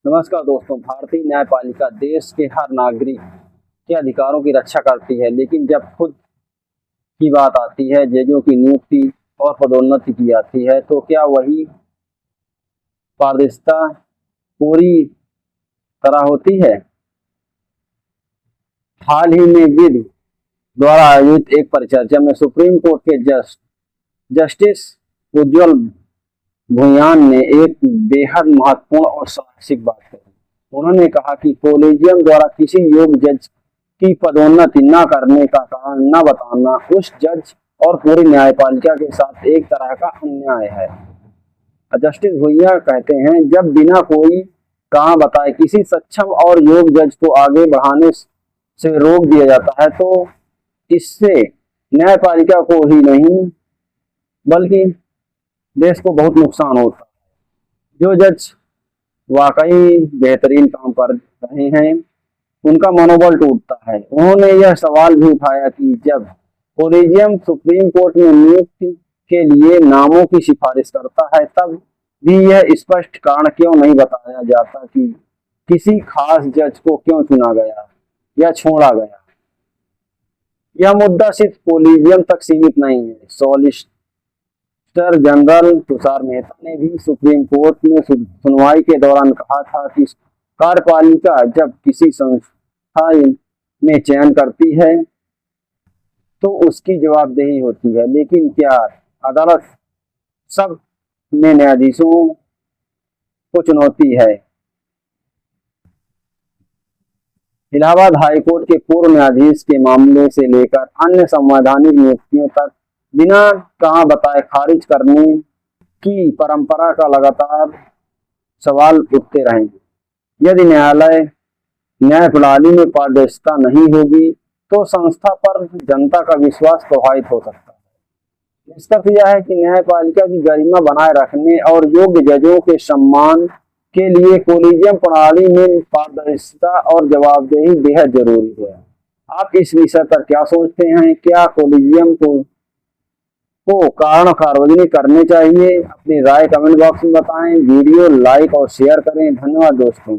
नमस्कार दोस्तों। भारतीय न्यायपालिका देश के हर नागरिक के अधिकारों की रक्षा करती है, लेकिन जब खुद की बात आती है, जजों की नियुक्ति और पदोन्नति की आती है, तो क्या वही पारदर्शिता पूरी तरह होती है? हाल ही में विधि द्वारा आयोजित एक परिचर्चा में सुप्रीम कोर्ट के जस्टिस उज्ज्वल भुयान ने एक बेहद महत्वपूर्ण और साहसिक बात कही। उन्होंने कहा कि कॉलेजियम द्वारा किसी योग्य जज की पदोन्नति न करने का कारण न बताना उस जज और पूरी न्यायपालिका के साथ एक तरह का अन्याय है। जस्टिस भुइयां कहते हैं, जब बिना कोई कारण बताए किसी सक्षम और योग्य जज को आगे बढ़ाने से रोक दिया जाता है, तो इससे न्यायपालिका को ही नहीं बल्कि देश को बहुत नुकसान होता है। जो जज वाकई बेहतरीन काम कर रहे हैं, उनका मनोबल टूटता है। उन्होंने यह सवाल भी उठाया कि जब कॉलेजियम सुप्रीम कोर्ट में नियुक्ति के लिए नामों की सिफारिश करता है, तब भी यह स्पष्ट कारण क्यों नहीं बताया जाता कि किसी खास जज को क्यों चुना गया या छोड़ा गया। यह मुद्दा सिर्फ कॉलेजियम तक सीमित नहीं है। सॉलिसिटर जनरल तुषार मेहता ने भी सुप्रीम कोर्ट में सुनवाई के दौरान कहा था कि कार्यपालिका जब किसी संस्था में चयन करती है तो उसकी जवाबदेही होती है, लेकिन क्या अदालत सब में न्यायाधीशों को चुनौती है? इलाहाबाद हाईकोर्ट के पूर्व न्यायाधीश के मामले से लेकर अन्य संवैधानिक नियुक्तियों तक बिना कहा बताए खारिज करने की परंपरा का लगातार सवाल उठते रहेंगे। यदि न्याय प्रणाली में पारदर्शिता नहीं होगी तो संस्था पर जनता का विश्वास प्रभावित हो सकता है। निष्कर्ष यह है कि न्यायपालिका की गरिमा बनाए रखने और योग्य जजों के सम्मान के लिए कॉलेजियम प्रणाली में पारदर्शिता और जवाबदेही बेहद जरूरी है। आप इस विषय पर क्या सोचते हैं? क्या कॉलेजियम को कारण सार्वजनिक करने चाहिए? अपनी राय कमेंट बॉक्स में बताएं। वीडियो लाइक और शेयर करें। धन्यवाद दोस्तों।